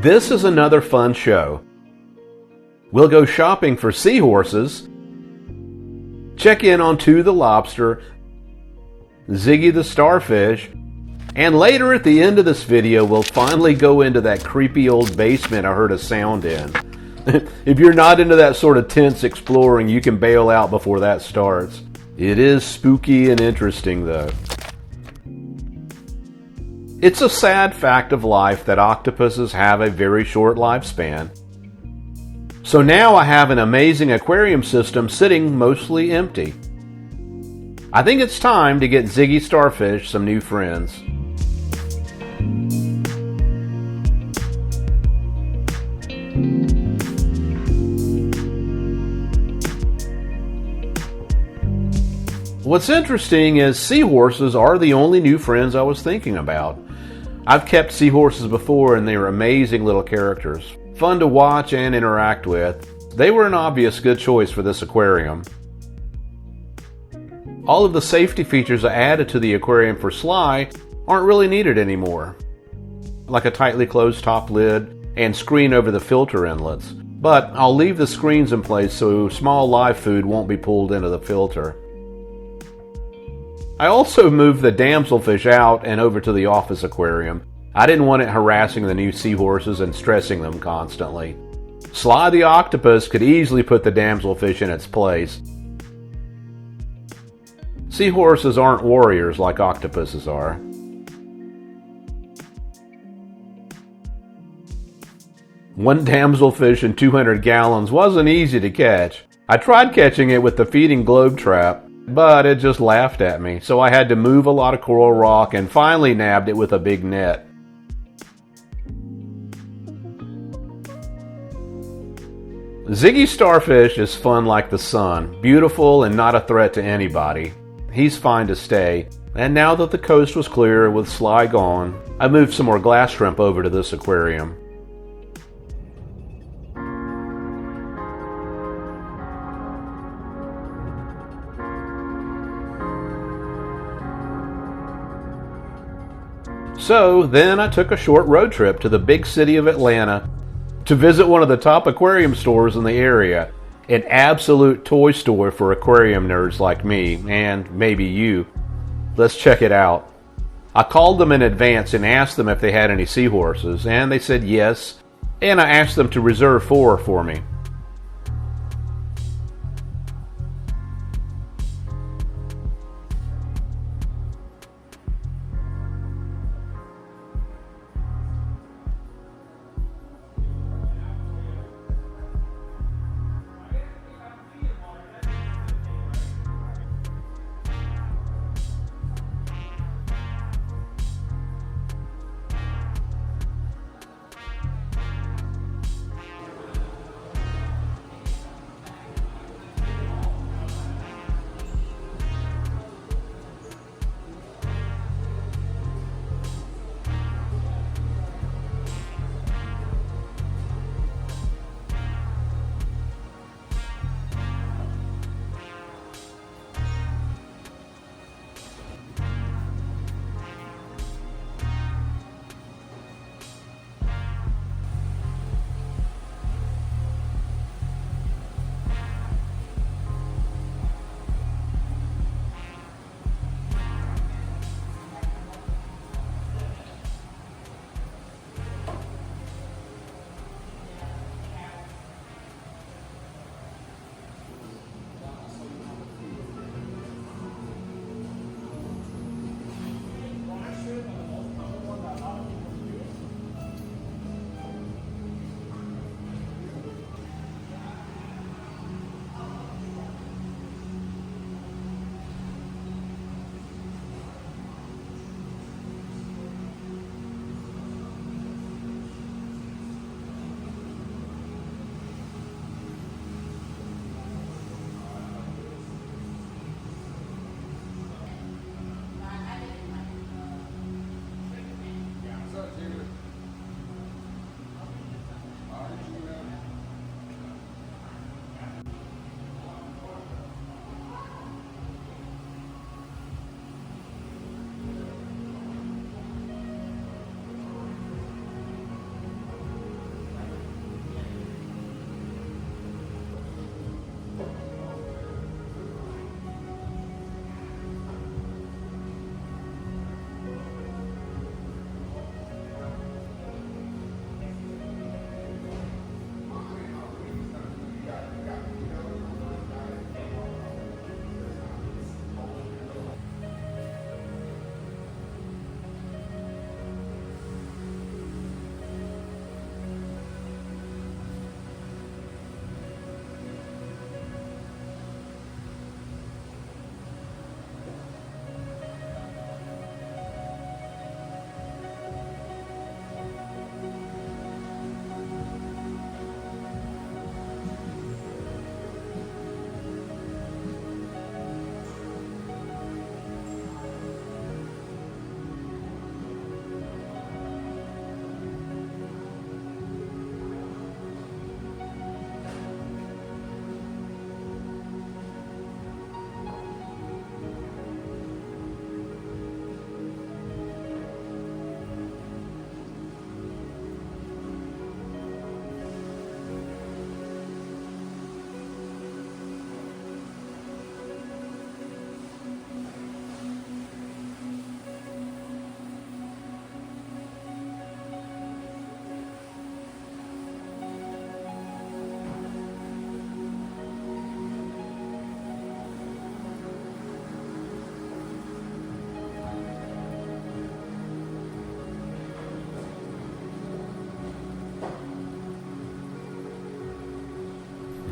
This is another fun show. We'll go shopping for seahorses, check in on the lobster, Ziggy the starfish, and later at the end of this video we'll finally go into that creepy old basement I heard a sound in. If you're not into that sort of tense exploring, you can bail out before that starts. It is spooky and interesting though. It's a sad fact of life that octopuses have a very short lifespan. So now I have an amazing aquarium system sitting mostly empty. I think it's time to get Ziggy Starfish some new friends. What's interesting is seahorses are the only new friends I was thinking about. I've kept seahorses before and they were amazing little characters. Fun to watch and interact with. They were an obvious good choice for this aquarium. All of the safety features I added to the aquarium for Sly aren't really needed anymore, like a tightly closed top lid and screen over the filter inlets. But I'll leave the screens in place so small live food won't be pulled into the filter. I also moved the damselfish out and over to the office aquarium. I didn't want it harassing the new seahorses and stressing them constantly. Sly the octopus could easily put the damselfish in its place. Seahorses aren't warriors like octopuses are. One damselfish in 200 gallons wasn't easy to catch. I tried catching it with the feeding globe trap, but it just laughed at me, so I had to move a lot of coral rock and finally nabbed it with a big net. Ziggy Starfish is fun like the sun, beautiful and not a threat to anybody. He's fine to stay, and now that the coast was clear with Sly gone, I moved some more glass shrimp over to this aquarium. So then I took a short road trip to the big city of Atlanta to visit one of the top aquarium stores in the area, an absolute toy store for aquarium nerds like me, and maybe you. Let's check it out. I called them in advance and asked them if they had any seahorses, and they said yes, and I asked them to reserve 4 for me.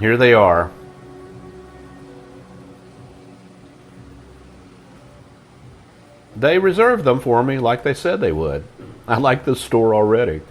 Here they are. They reserved them for me like they said they would. I like this store already.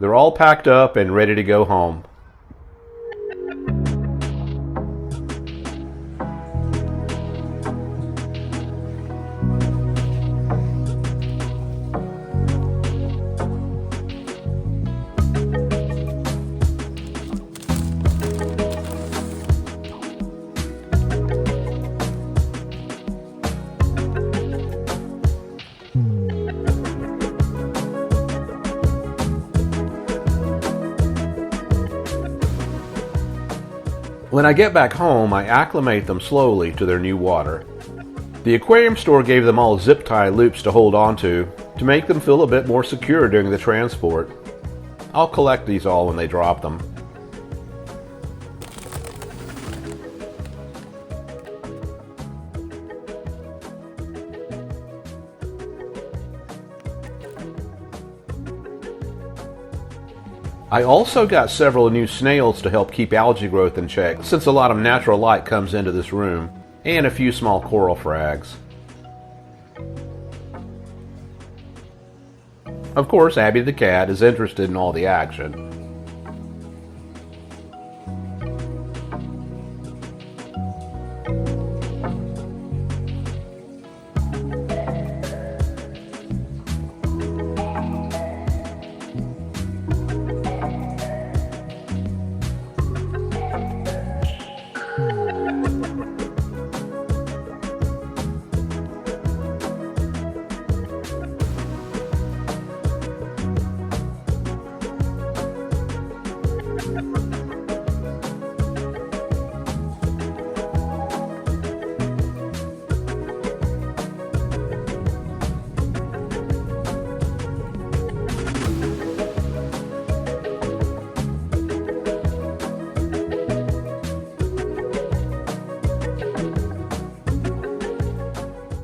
They're all packed up and ready to go home. When I get back home, I acclimate them slowly to their new water. The aquarium store gave them all zip tie loops to hold onto to make them feel a bit more secure during the transport. I'll collect these all when they drop them. I also got several new snails to help keep algae growth in check, since a lot of natural light comes into this room, and a few small coral frags. Of course, Abby the cat is interested in all the action.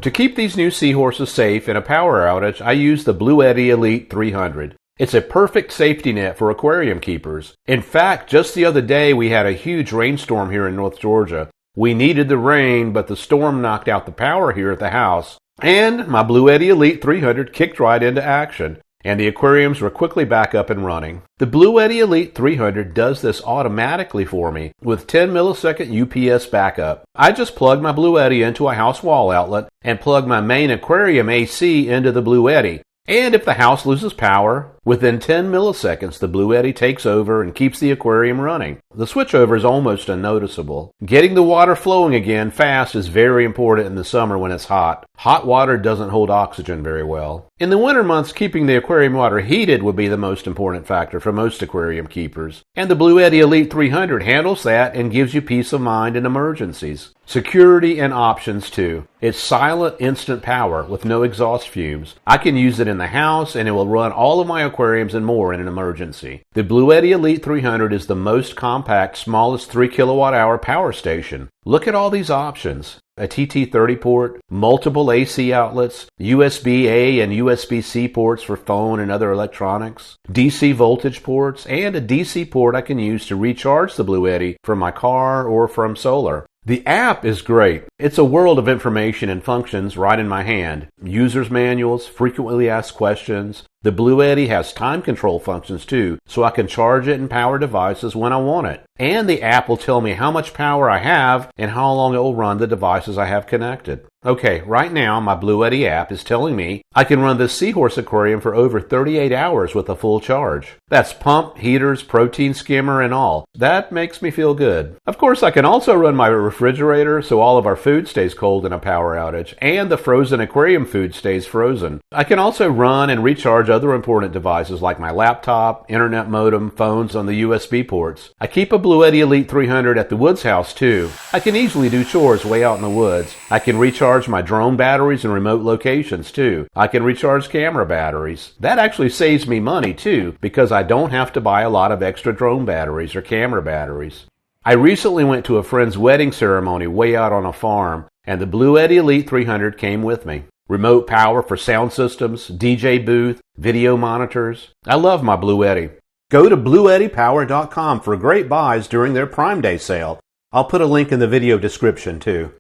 To keep these new seahorses safe in a power outage, I use the Blue Eddy Elite 300. It's a perfect safety net for aquarium keepers. In fact, just the other day we had a huge rainstorm here in North Georgia. We needed the rain, but the storm knocked out the power here at the house, and my Blue Eddy Elite 300 kicked right into action, and the aquariums were quickly back up and running. The Blue Eddy Elite 300 does this automatically for me with 10 millisecond UPS backup. I just plug my Blue Eddy into a house wall outlet and plug my main aquarium AC into the Blue Eddy. And if the house loses power, within 10 milliseconds the Blue Eddy takes over and keeps the aquarium running. The switchover is almost unnoticeable. Getting the water flowing again fast is very important in the summer when it's hot. Hot water doesn't hold oxygen very well. In the winter months, keeping the aquarium water heated would be the most important factor for most aquarium keepers. And the Blue Eddy Elite 300 handles that and gives you peace of mind in emergencies. Security and options too. It's silent, instant power with no exhaust fumes. I can use it in the house and it will run all of my aquariums and more in an emergency. The Blue Eddy Elite 300 is the most compact, smallest 3 kilowatt hour power station. Look at all these options. a TT30 port, multiple AC outlets, USB-A and USB-C ports for phone and other electronics, DC voltage ports, and a DC port I can use to recharge the Bluetti from my car or from solar. The app is great. It's a world of information and functions right in my hand. User's manuals, frequently asked questions. The Bluetti has time control functions too, so I can charge it and power devices when I want it. And the app will tell me how much power I have and how long it will run the devices I have connected. Okay, right now my Bluetti app is telling me I can run this seahorse aquarium for over 38 hours with a full charge. That's pump, heaters, protein skimmer, and all. That makes me feel good. Of course, I can also run my refrigerator so all of our food stays cold in a power outage, and the frozen aquarium food stays frozen. I can also run and recharge other important devices like my laptop, internet modem, phones on the USB ports. I keep a Bluetti Elite 300 at the Woods house too. I can easily do chores way out in the woods. I can recharge my drone batteries in remote locations too. I can recharge camera batteries. That actually saves me money too, because I don't have to buy a lot of extra drone batteries or camera batteries. I recently went to a friend's wedding ceremony way out on a farm, and the Bluetti Elite 300 came with me. Remote power for sound systems, DJ booth, video monitors. I love my Bluetti. Go to BluettiPower.com for great buys during their Prime Day sale. I'll put a link in the video description too.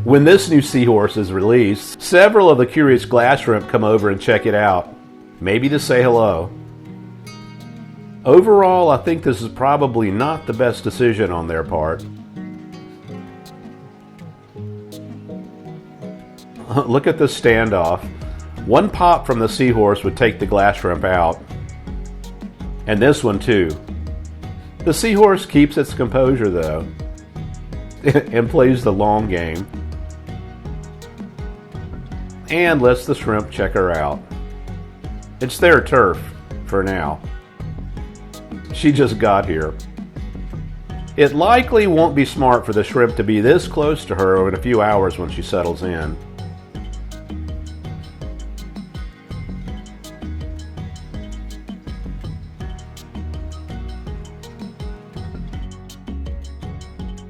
When this new seahorse is released, several of the curious glass shrimp come over and check it out, maybe to say hello. Overall, I think this is probably not the best decision on their part. Look at this standoff. One pop from the seahorse would take the glass shrimp out. And this one too. The seahorse keeps its composure though, and plays the long game. And lets the shrimp check her out. It's their turf, for now. She just got here. It likely won't be smart for the shrimp to be this close to her in a few hours when she settles in.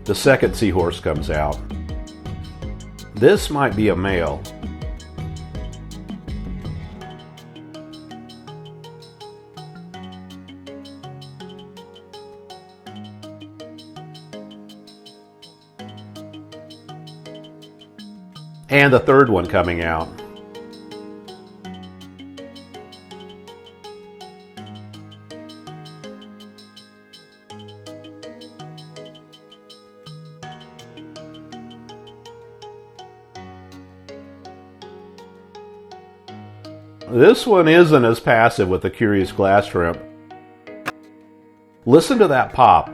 The second seahorse comes out. This might be a male. And the third one coming out. This one isn't as passive with the curious glass shrimp. Listen to that pop.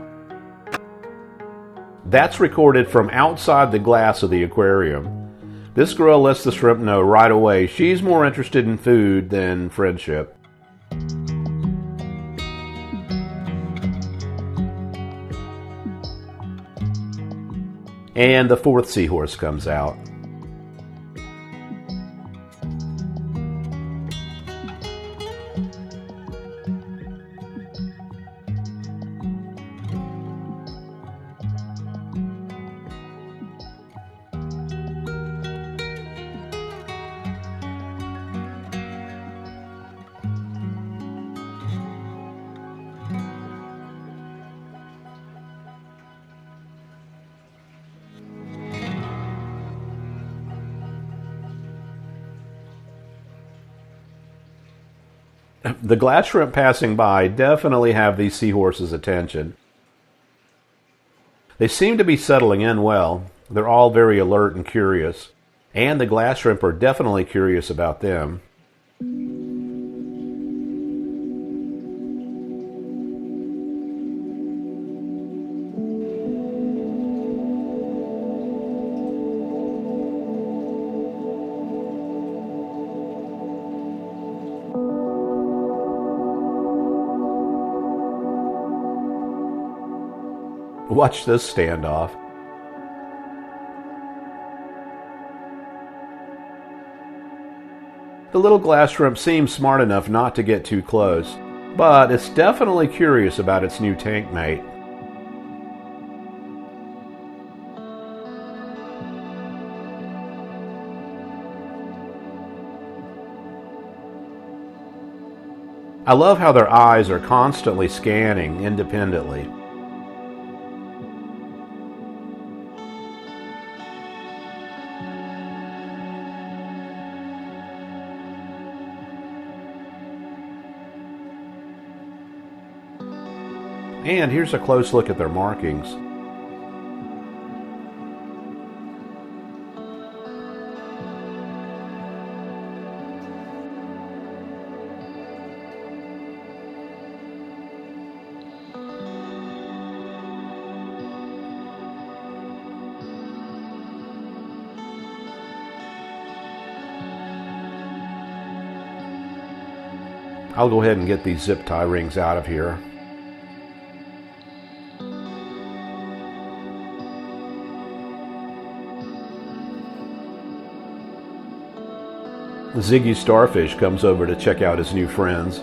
That's recorded from outside the glass of the aquarium. This girl lets the shrimp know right away she's more interested in food than friendship. And the fourth seahorse comes out. The glass shrimp passing by definitely have these seahorses' attention. They seem to be settling in well. They're all very alert and curious. And the glass shrimp are definitely curious about them. Watch this standoff. The little glass shrimp seems smart enough not to get too close, but it's definitely curious about its new tank mate. I love how their eyes are constantly scanning independently. And here's a close look at their markings. I'll go ahead and get these zip tie rings out of here. Ziggy Starfish comes over to check out his new friends.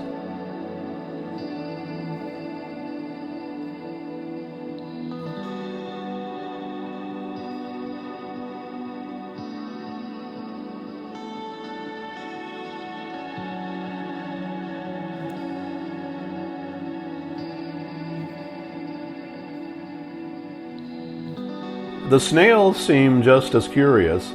The snails seem just as curious.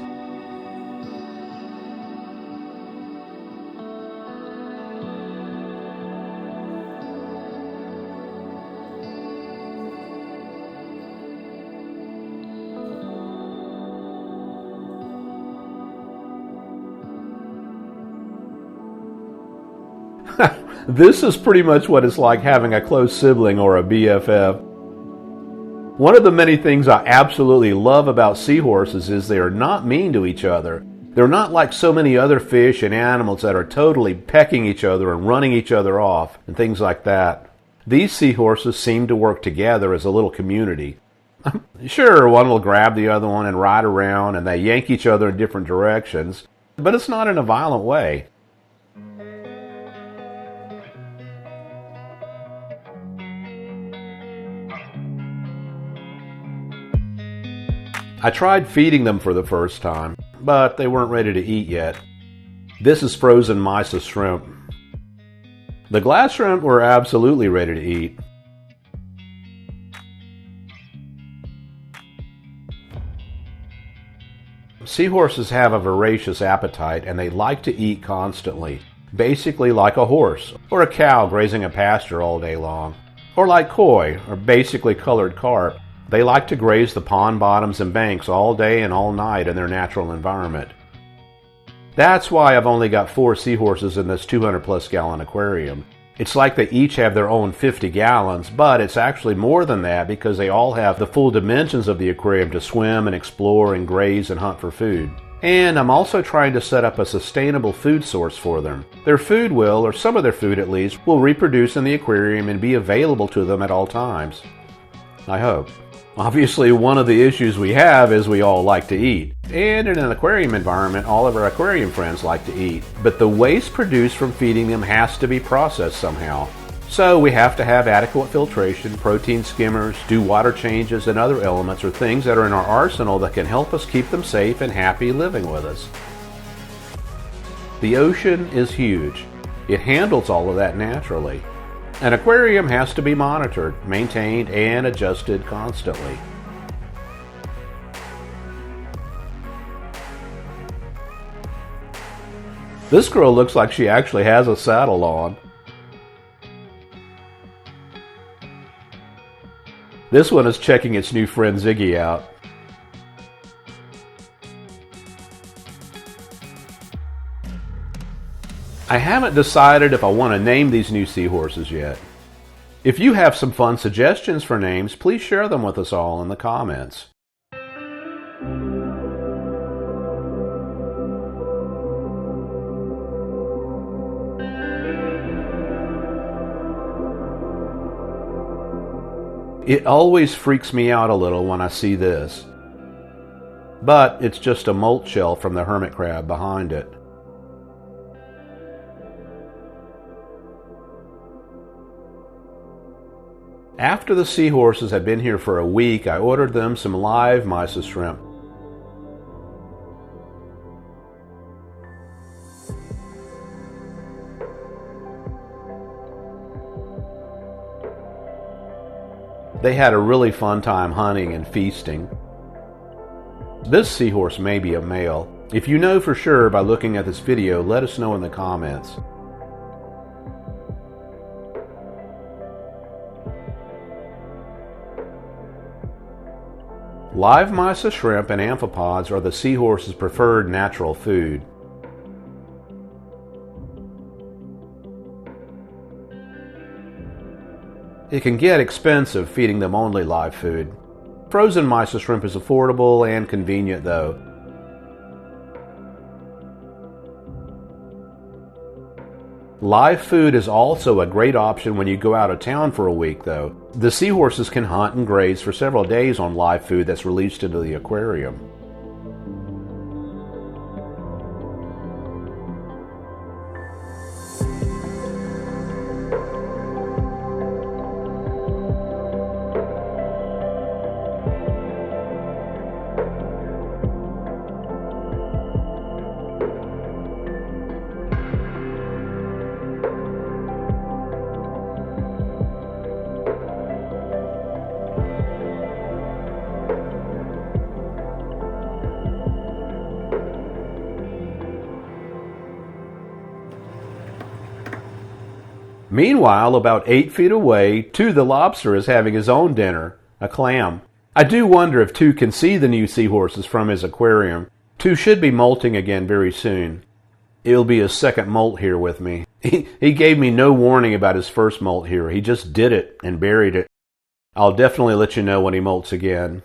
This is pretty much what it's like having a close sibling or a BFF. One of the many things I absolutely love about seahorses is they are not mean to each other. They're not like so many other fish and animals that are totally pecking each other and running each other off and things like that. These seahorses seem to work together as a little community. Sure, one will grab the other one and ride around and they yank each other in different directions, but it's not in a violent way. I tried feeding them for the first time, but they weren't ready to eat yet. This is frozen nicest shrimp. The glass shrimp were absolutely ready to eat. Seahorses have a voracious appetite and they like to eat constantly, basically like a horse or a cow grazing a pasture all day long, or like koi or basically colored carp. They like to graze the pond bottoms and banks all day and all night in their natural environment. That's why I've only got 4 seahorses in this 200+ gallon aquarium. It's like they each have their own 50 gallons, but it's actually more than that because they all have the full dimensions of the aquarium to swim and explore and graze and hunt for food. And I'm also trying to set up a sustainable food source for them. Their food will, or some of their food at least, will reproduce in the aquarium and be available to them at all times. I hope. Obviously, one of the issues we have is we all like to eat. And in an aquarium environment, all of our aquarium friends like to eat. But the waste produced from feeding them has to be processed somehow. So we have to have adequate filtration, protein skimmers, do water changes, and other elements or things that are in our arsenal that can help us keep them safe and happy living with us. The ocean is huge. It handles all of that naturally. An aquarium has to be monitored, maintained, and adjusted constantly. This girl looks like she actually has a saddle on. This one is checking its new friend Ziggy out. I haven't decided if I want to name these new seahorses yet. If you have some fun suggestions for names, please share them with us all in the comments. It always freaks me out a little when I see this. But it's just a molt shell from the hermit crab behind it. After the seahorses had been here for a week, I ordered them some live nicest shrimp. They had a really fun time hunting and feasting. This seahorse may be a male. If you know for sure by looking at this video, let us know in the comments. Live mysis shrimp and amphipods are the seahorse's preferred natural food. It can get expensive feeding them only live food. Frozen mysis shrimp is affordable and convenient though. Live food is also a great option when you go out of town for a week though. The seahorses can hunt and graze for several days on live food that's released into the aquarium. Meanwhile, about 8 feet away, Tu the lobster is having his own dinner, a clam. I do wonder if Tu can see the new seahorses from his aquarium. Tu should be molting again very soon. It'll be his second molt here with me. He gave me no warning about his first molt here. He just did it and buried it. I'll definitely let you know when he molts again.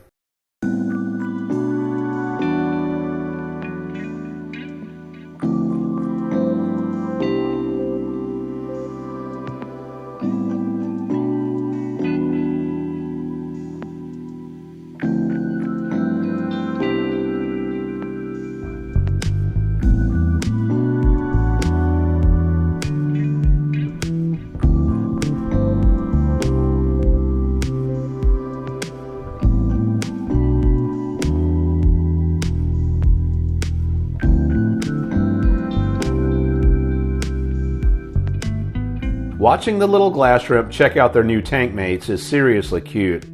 Watching the little glass shrimp check out their new tank mates is seriously cute.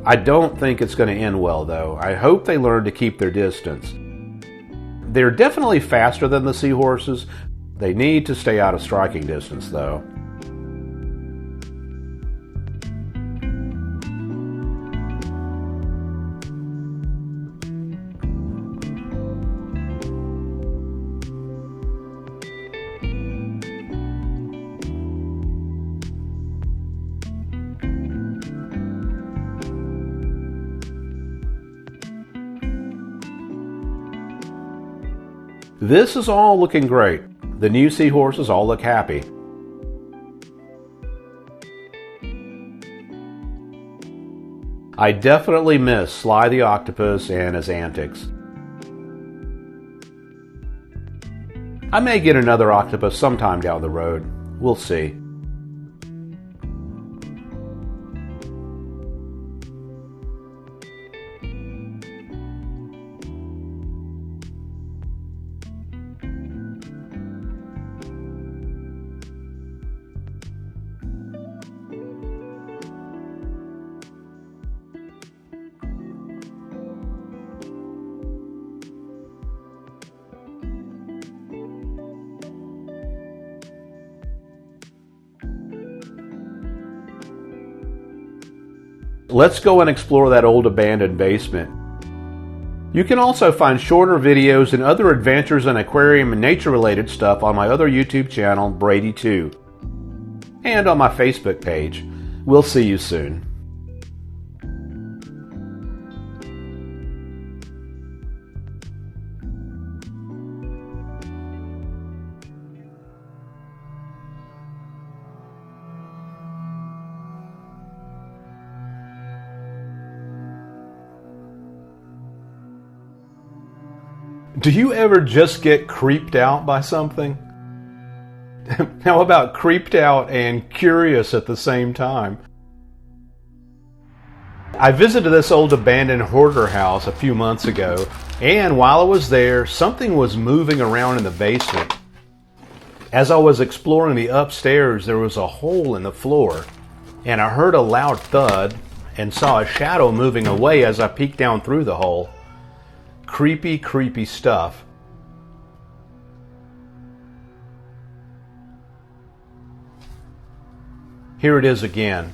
I don't think it's going to end well though. I hope they learn to keep their distance. They're definitely faster than the seahorses. They need to stay out of striking distance though. This is all looking great. The new seahorses all look happy. I definitely miss Sly the octopus and his antics. I may get another octopus sometime down the road. We'll see. Let's go and explore that old abandoned basement. You can also find shorter videos and other adventures in aquarium and nature related stuff on my other YouTube channel, Brady2, and on my Facebook page. We'll see you soon. Do you ever just get creeped out by something? How about creeped out and curious at the same time? I visited this old abandoned hoarder house a few months ago, and while I was there, something was moving around in the basement. As I was exploring the upstairs, there was a hole in the floor, and I heard a loud thud and saw a shadow moving away as I peeked down through the hole. Creepy, creepy stuff. Here it is again.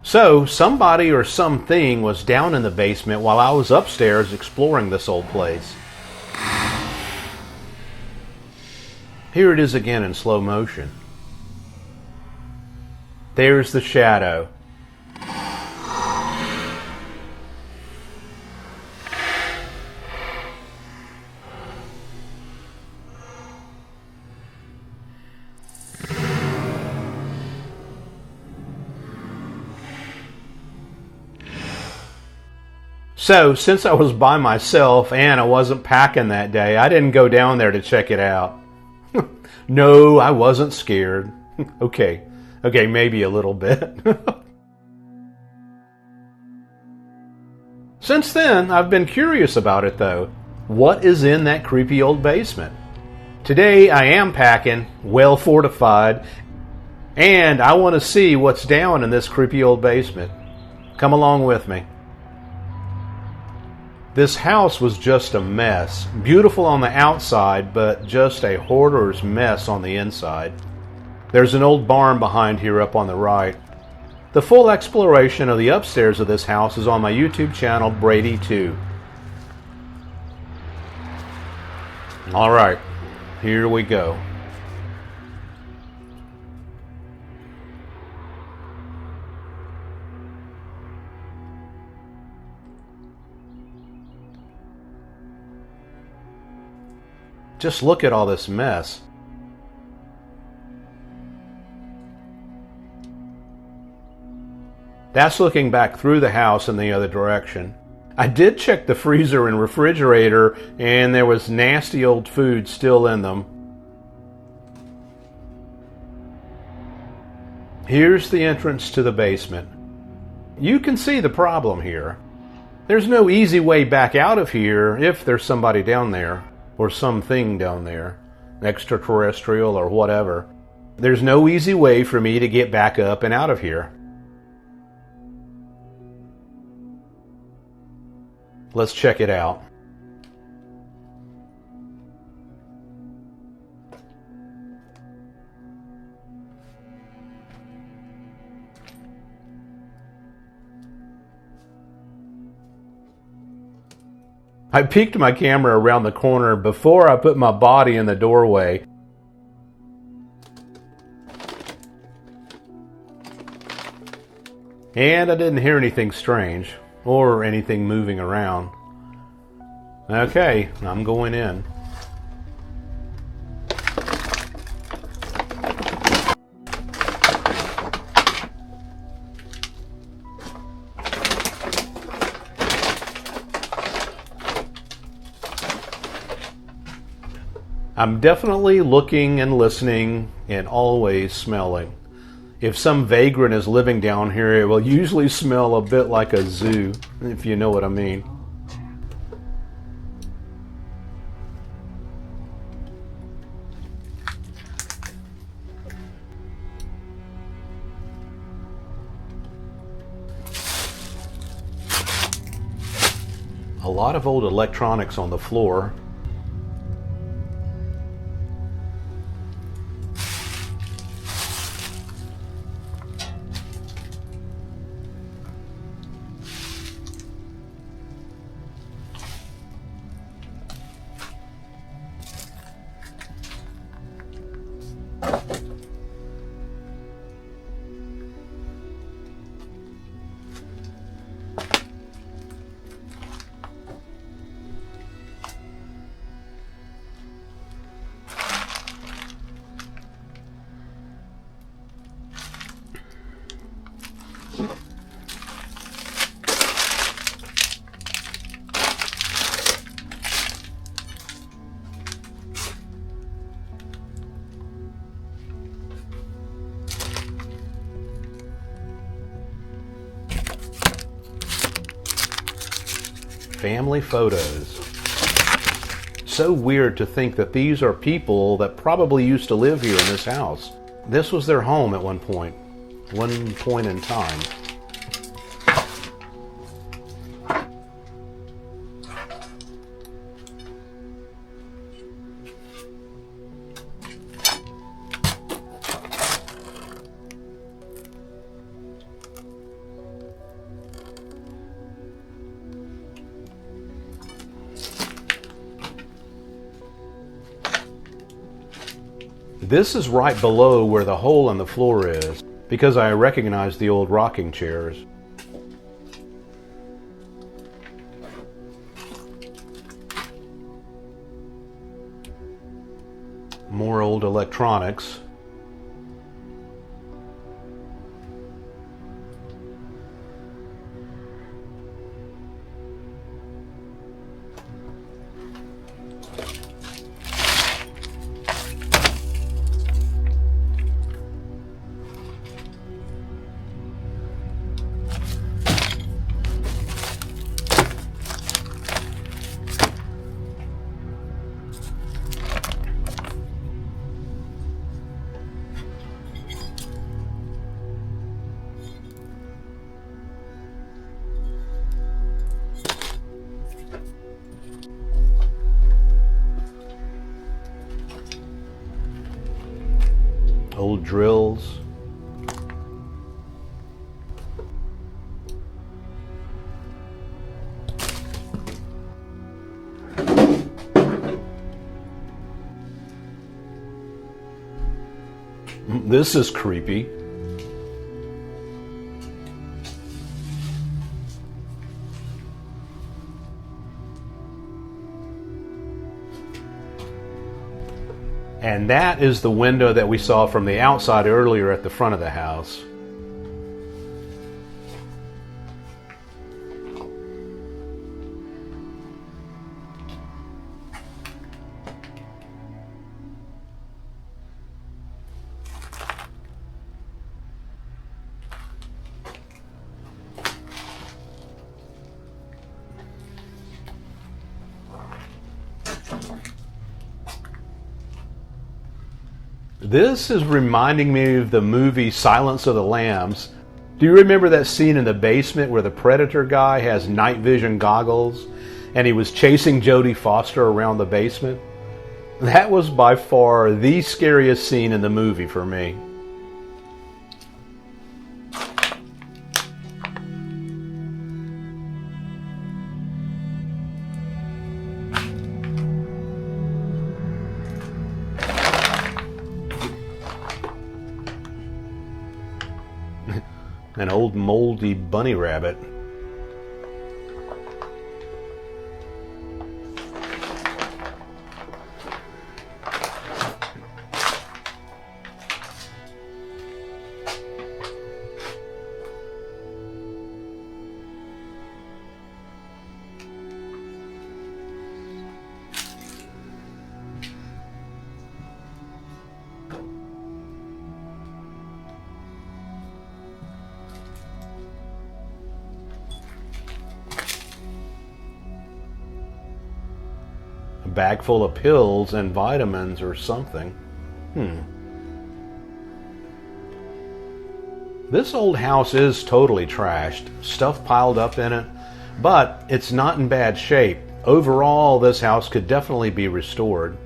So, somebody or something was down in the basement while I was upstairs exploring this old place. Here it is again in slow motion. There's the shadow. So, since I was by myself and I wasn't packing that day, I didn't go down there to check it out. No, I wasn't scared. Okay, maybe a little bit. Since then, I've been curious about it though. What is in that creepy old basement? Today, I am packing, well fortified, and I want to see what's down in this creepy old basement. Come along with me. This house was just a mess. Beautiful on the outside, but just a hoarder's mess on the inside. There's an old barn behind here up on the right. The full exploration of the upstairs of this house is on my YouTube channel, Brady 2. Alright, here we go. Just look at all this mess. That's looking back through the house in the other direction. I did check the freezer and refrigerator, and there was nasty old food still in them. Here's the entrance to the basement. You can see the problem here. There's no easy way back out of here if there's somebody down there. Or something down there, extraterrestrial or whatever. There's no easy way for me to get back up and out of here. Let's check it out. I peeked my camera around the corner before I put my body in the doorway. And I didn't hear anything strange, or anything moving around. Okay, I'm going in. I'm definitely looking and listening and always smelling. If some vagrant is living down here, it will usually smell a bit like a zoo, if you know what I mean. A lot of old electronics on the floor. family photos. So weird to think that these are people that probably used to live here in this house. This was their home at one point in time. This is right below where the hole in the floor is, because I recognize the old rocking chairs. More old electronics. Old drills. This is creepy. And that is the window that we saw from the outside earlier at the front of the house. This is reminding me of the movie Silence of the Lambs. Do you remember that scene in the basement where the Predator guy has night vision goggles and he was chasing Jodie Foster around the basement? That was by far the scariest scene in the movie for me. An old moldy bunny rabbit. A bag full of pills and vitamins or something. This old house is totally trashed. Stuff piled up in it, but it's not in bad shape. Overall, this house could definitely be restored.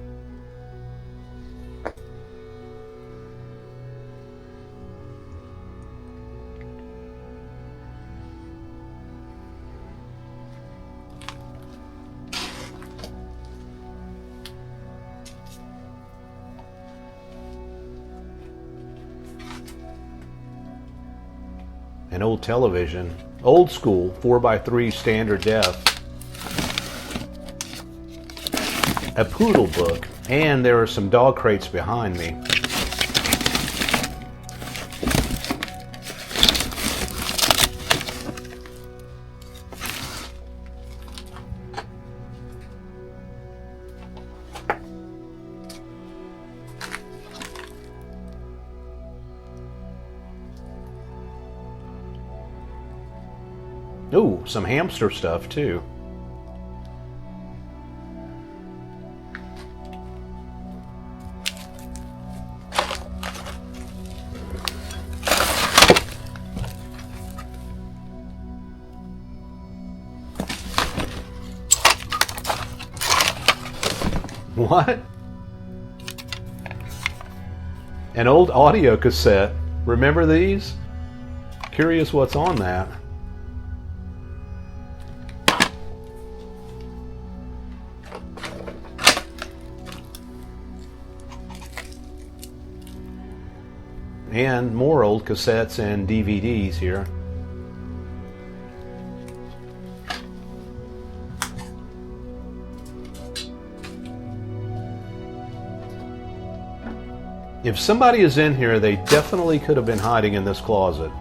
An old television, old school 4x3 standard def, a poodle book, and there are some dog crates behind me. Ooh, some hamster stuff too. What? An old audio cassette. Remember these? Curious what's on that. And more old cassettes and DVDs here. If somebody is in here, they definitely could have been hiding in this closet.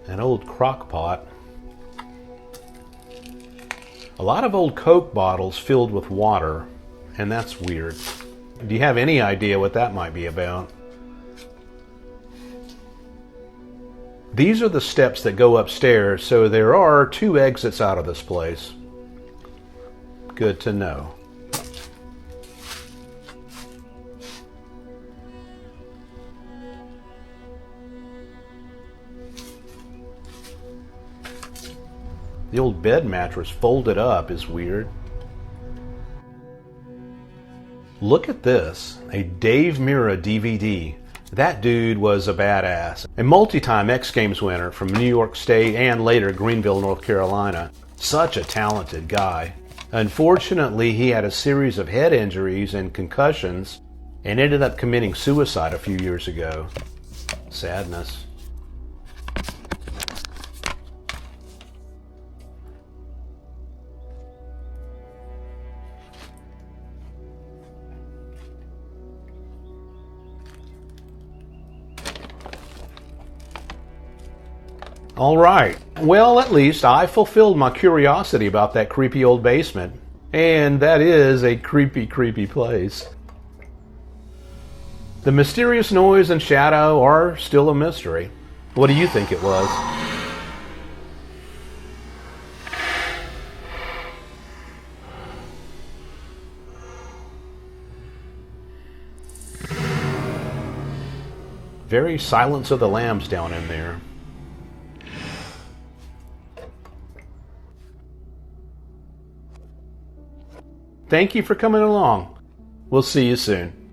An old crock pot. A lot of old Coke bottles filled with water, and that's weird. Do you have any idea what that might be about? These are the steps that go upstairs, so there are 2 exits out of this place. Good to know. The old bed mattress folded up is weird. Look at this, a Dave Mirra DVD. That dude was a badass. A multi-time X Games winner from New York State and later Greenville, North Carolina. Such a talented guy. Unfortunately, he had a series of head injuries and concussions and ended up committing suicide a few years ago. Sadness. All right. Well, at least I fulfilled my curiosity about that creepy old basement. And that is a creepy, creepy place. The mysterious noise and shadow are still a mystery. What do you think it was? Very Silence of the Lambs down in there. Thank you for coming along. We'll see you soon.